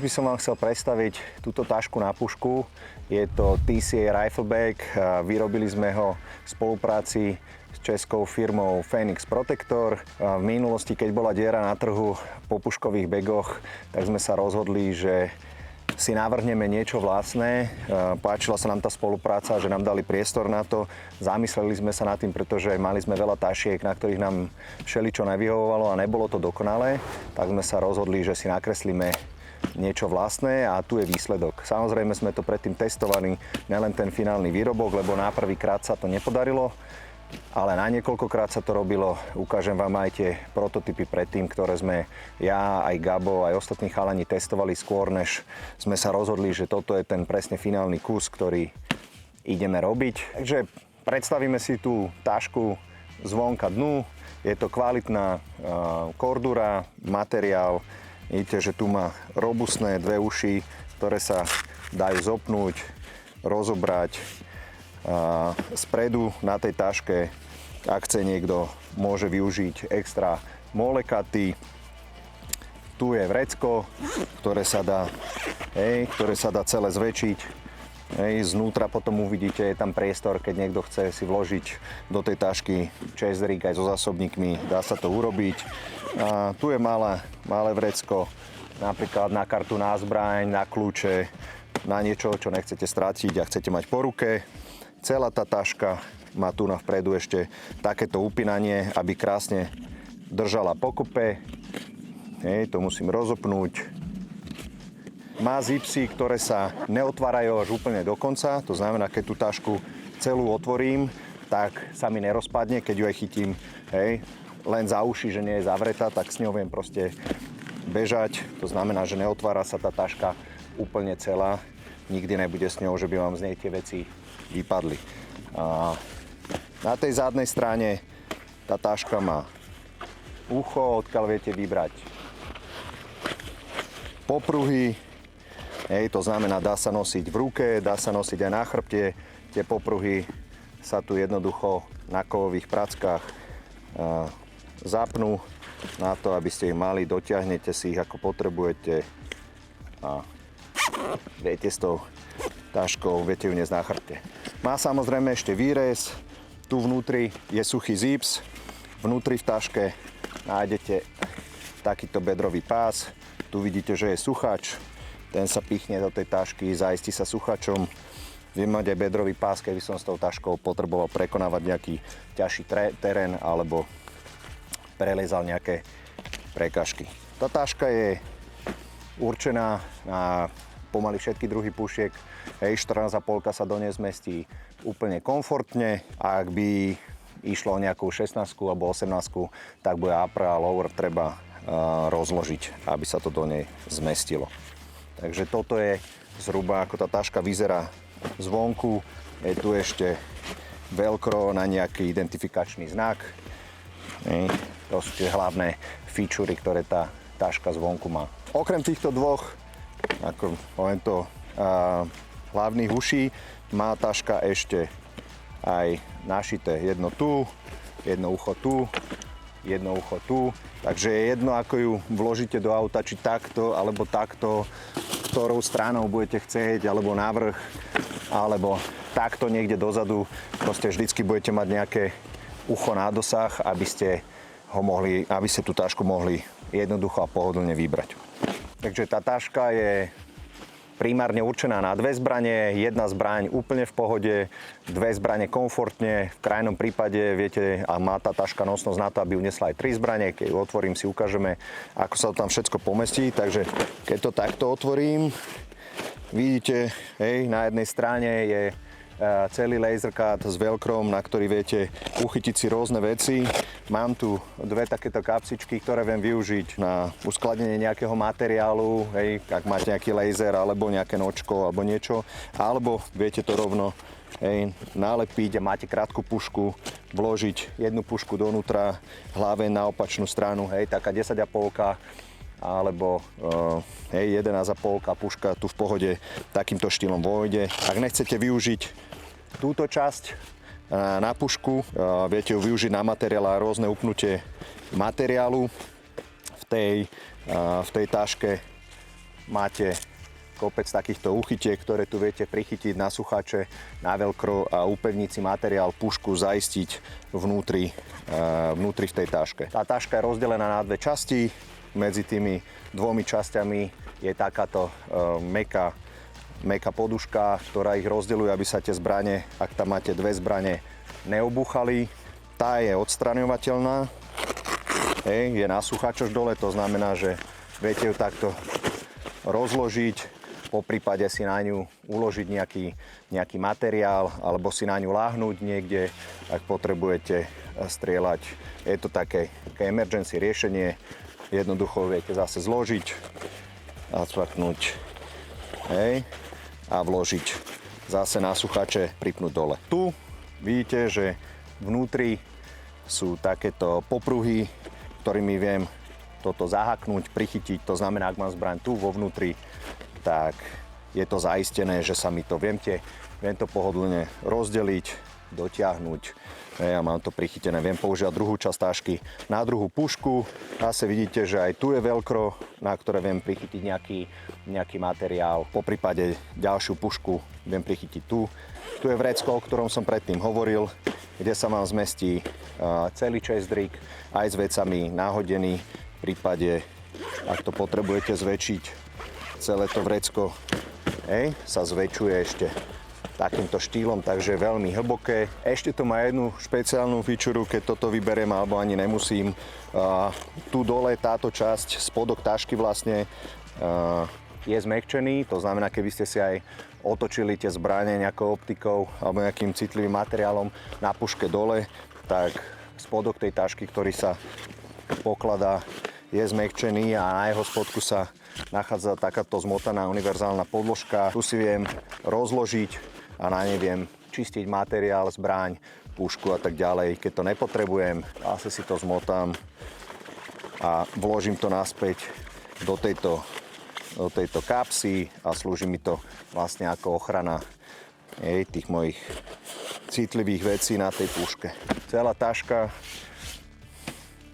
by som vám chcel predstaviť túto tašku na pušku. Je to TCA Rifle Bag. Vyrobili sme ho v spolupráci s českou firmou Phoenix Protector. V minulosti, keď bola diera na trhu po puškových begoch, tak sme sa rozhodli, že si navrhneme niečo vlastné. Páčila sa nám tá spolupráca, že nám dali priestor na to. Zamysleli sme sa nad tým, pretože mali sme veľa tašiek, na ktorých nám všeličo nevyhovovalo a nebolo to dokonalé. Tak sme sa rozhodli, že si nakreslíme niečo vlastné a tu je výsledok. Samozrejme sme to predtým testovali, nelen ten finálny výrobok, lebo na prvýkrát sa to nepodarilo, ale na niekoľkokrát sa to robilo. Ukážem vám aj tie prototypy predtým, ktoré sme ja, aj Gabo, aj ostatní chalani testovali skôr, než sme sa rozhodli, že toto je ten presne finálny kus, ktorý ideme robiť. Takže predstavíme si tú tašku zvonka dnu. Je to kvalitná kordura, materiál. Vidíte, že tu má robustné dve uši, ktoré sa dajú zopnúť, rozobrať. Spredu na tej taške, ak chce niekto, môže využiť extra molekaty. Tu je vrecko, ktoré sa dá celé zväčšiť. Znútra potom uvidíte, je tam priestor, keď niekto chce si vložiť do tej tašky čezrík aj so zásobníkmi, dá sa to urobiť. A tu je malé vrecko, napríklad na kartu, na zbraň, na kľúče, na niečo, čo nechcete stratiť a chcete mať po ruke. Celá tá taška má tu na vpredu ešte takéto upínanie, aby krásne držala pokope. To musím rozopnúť. Má zipsy, ktoré sa neotvárajú až úplne do konca. To znamená, keď tú tašku celú otvorím, tak sa mi nerozpadne, keď ju aj chytím len za uši, že nie je zavretá, tak s ňou viem proste bežať. To znamená, že neotvára sa tá taška úplne celá. Nikdy nebude s ňou, že by vám z nej tie veci vypadli. A na tej zadnej strane tá taška má ucho, odkiaľ viete vybrať popruhy. To znamená, dá sa nosiť v ruke, dá sa nosiť aj na chrbte. Tie popruhy sa tu jednoducho na kovových prackách zapnú na to, aby ste ich mali. Dotiahnete si ich ako potrebujete a viete s tou taškou, viete ju niesť na chrbte. Má samozrejme ešte výrez, tu vnútri je suchý zips, vnútri v taške nájdete takýto bedrový pás, tu vidíte, že je suchač, ten sa pichne do tej tašky, zaistí sa suchačom. Viem mať aj bedrový pás, keby som s tou taškou potreboval prekonávať nejaký ťažší terén alebo prelezal nejaké prekažky. Tá taška je určená na pomaly všetky druhy pušiek. 14,5 sa do nej zmestí úplne komfortne. Ak by išlo o nejakú 16 alebo 18, tak bude upper a lower treba rozložiť, aby sa to do nej zmestilo. Takže toto je zhruba, ako tá taška vyzerá zvonku. Je tu ešte velcro na nejaký identifikačný znak. To sú tie hlavné featurey, ktoré tá taška zvonku má. Okrem týchto dvoch, ako poviem to, hlavných uší, má taška ešte aj našité jedno tu, jedno ucho tu, jedno ucho tu. Takže je jedno, ako ju vložíte do auta, či takto, alebo takto, ktorou stranou budete chcieť, alebo navrch, alebo takto niekde dozadu. Proste vždycky budete mať nejaké ucho na dosah, aby ste tú tašku mohli jednoducho a pohodlne vybrať. Takže tá taška je primárne určená na dve zbrane, jedna zbraň úplne v pohode, dve zbrane komfortne, v krajnom prípade viete, a má tá taška nosnosť na to, aby unesla aj tri zbrane. Keď ju otvorím, si ukážeme, ako sa to tam všetko pomestí. Takže keď to takto otvorím, vidíte, na jednej strane je celý laser cut s velcrom, na ktorý viete uchytiť si rôzne veci. Mám tu dve takéto kapsičky, ktoré viem využiť na uskladnenie nejakého materiálu, ak máte nejaký laser alebo nejaké nočko alebo niečo, alebo viete to rovno nalepiť a máte krátku pušku, vložiť jednu pušku donútra, hlave na opačnú stranu, taká 10,5 alebo 11,5 puška tu v pohode takýmto štýlom vojde. Ak nechcete využiť túto časť na pušku, viete ju využiť na materiál a rôzne upnutie materiálu. V tej taške máte kopec takýchto uchytiek, ktoré tu viete prichytiť na sucháče, na veľkro a upevniť si materiál, pušku zaistiť vnútri v tej taške. Tá taška je rozdelená na dve časti. Medzi tými dvomi časťami je takáto mäkká poduška, ktorá ich rozdeľuje, aby sa tie zbrane, ak tam máte dve zbrane, neobuchali. Tá je odstraňovateľná, je na sucháčoch dole, to znamená, že viete ju takto rozložiť, po prípade si na ňu uložiť nejaký materiál alebo si na ňu láhnuť niekde, ak potrebujete strieľať. Je to také emergency riešenie, jednoducho viete zase zložiť, zacvaknúť a vložiť zase na sucháče, pripnúť dole. Tu vidíte, že vnútri sú takéto popruhy, ktorými viem toto zahaknúť, prichytiť. To znamená, ak mám zbraň tu vo vnútri, tak je to zaistené, že sa mi to viem to pohodlne rozdeliť, dotiahnuť a mám to prichytené. Viem používať druhú časť tašky na druhú pušku. Zase vidíte, že aj tu je veľkro, na ktoré viem prichytiť nejaký materiál. Po prípade ďalšiu pušku viem prichytiť tu. Tu je vrecko, o ktorom som predtým hovoril, kde sa vám zmestí celý chest rig aj s vecami nahodený. V prípade, ak to potrebujete zväčšiť, celé to vrecko sa zväčšuje ešte takýmto štýlom, takže veľmi hlboké. Ešte to má jednu špeciálnu fičuru, keď toto vyberiem, alebo ani nemusím. Tu dole táto časť, spodok tašky vlastne je zmäkčený, to znamená, keby ste si aj otočili tie zbrane nejakou optikou alebo nejakým citlivým materiálom na puške dole, tak spodok tej tašky, ktorý sa pokladá, je zmäkčený a na jeho spodku sa nachádza takáto zmotaná univerzálna podložka. Tu si viem rozložiť a na nej viem čistiť materiál, zbraň, pušku a tak ďalej. Keď to nepotrebujem, zase si to zmotám a vložím to naspäť do tejto kapsy a slúži mi to vlastne ako ochrana tých mojich citlivých vecí na tej puške. Celá taška,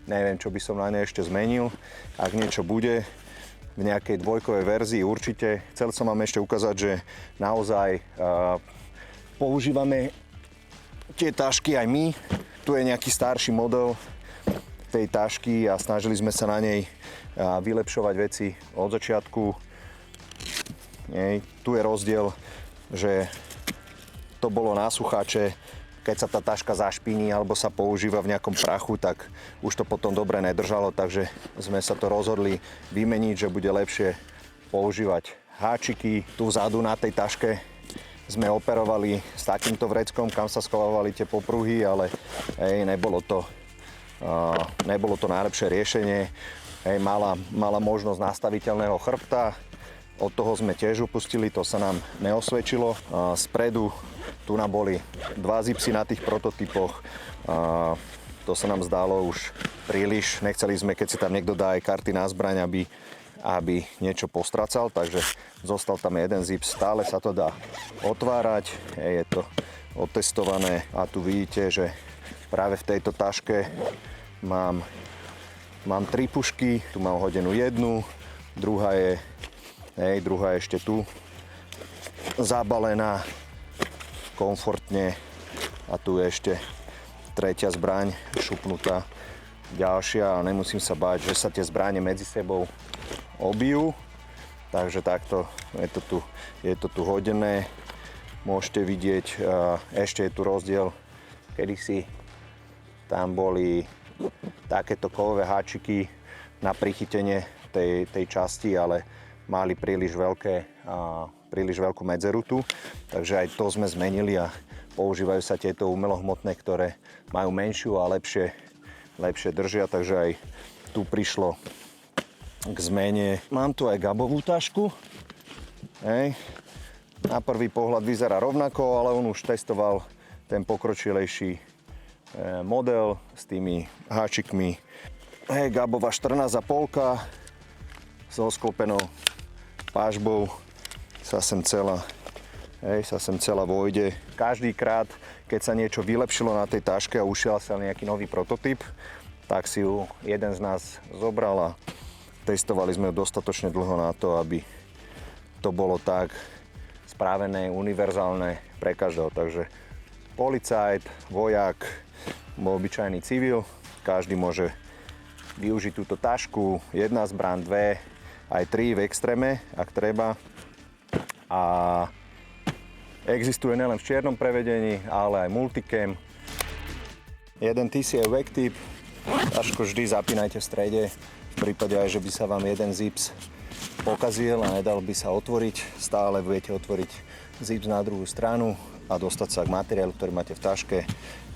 neviem, čo by som na nej ešte zmenil. Ak niečo bude v nejakej dvojkovej verzii, určite. Chcel som vám ešte ukázať, že naozaj používame tie tašky aj my. Tu je nejaký starší model tej tašky a snažili sme sa na nej vylepšovať veci od začiatku. Tu je rozdiel, že to bolo na sucháče. Keď sa tá taška zašpiní alebo sa používa v nejakom prachu, tak už to potom dobre nedržalo, takže sme sa to rozhodli vymeniť, že bude lepšie používať háčiky. Tu vzadu na tej taške sme operovali s takýmto vreckom, kam sa schovávali tie popruhy, ale nebolo to najlepšie riešenie. Mala možnosť nastaviteľného chrbta, od toho sme tiež upustili, to sa nám neosvedčilo. Spredu tu nám boli dva zipsy na tých prototypoch. To sa nám zdalo už príliš. Nechceli sme, keď si tam niekto dá aj karty na zbraň, aby niečo postracal, takže zostal tam jeden zip. Stále sa to dá otvárať, je to otestované a tu vidíte, že práve v tejto taške mám 3 pušky. Tu mám hodenú jednu, druhá je ešte tu zabalená komfortne a tu je ešte tretia zbraň šupnutá, ďalšia a nemusím sa báť, že sa tie zbrane medzi sebou obijú. Takže takto je to tu hodené. Môžete vidieť, ešte je tu rozdiel, kedysi tam boli takéto kovové háčiky na prichytenie tej časti, ale mali príliš veľkú medzeru tu, takže aj to sme zmenili a používajú sa tieto umelohmotné, ktoré majú menšiu a lepšie držia, takže aj tu prišlo k zmene. Mám tu aj gabovú tašku. Na prvý pohľad vyzerá rovnako, ale on už testoval ten pokročilejší model s tými háčikmi. Gabová 14,5 so sklopenou pážbou sa sem celá vojde. Každý krát, keď sa niečo vylepšilo na tej taške a ušiel sa nejaký nový prototyp, tak si ju jeden z nás zobral a testovali sme ju dostatočne dlho na to, aby to bolo tak spravené, univerzálne pre každého. Takže policajt, vojak, obyčajný civil, každý môže využiť túto tašku, jedna zbraň, dve, aj tri v extréme, ak treba. A existuje nielen v čiernom prevedení, ale aj multicam. Jeden TCA Vac Tip, tašku vždy zapínajte v strede, v prípade aj, že by sa vám jeden zips pokazil a nedal by sa otvoriť, stále viete otvoriť zips na druhú stranu a dostať sa k materiálu, ktorý máte v taške.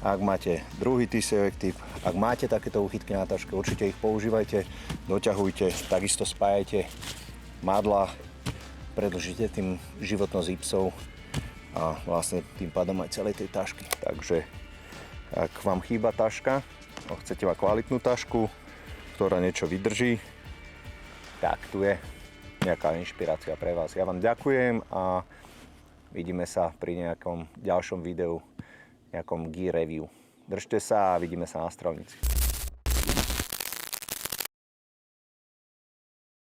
Ak máte druhý TCA Vac Tip, ak máte takéto uchytky na taške, určite ich používajte, doťahujte, takisto spájajte madla, predĺžite tým životnosť zipsov a vlastne tým pádom aj celej tej tašky. Takže ak vám chýba taška, chcete mať kvalitnú tašku, ktorá niečo vydrží, tak tu je nejaká inšpirácia pre vás. Ja vám ďakujem a vidíme sa pri nejakom ďalšom videu, nejakom gear review. Držte sa a vidíme sa na strelnici.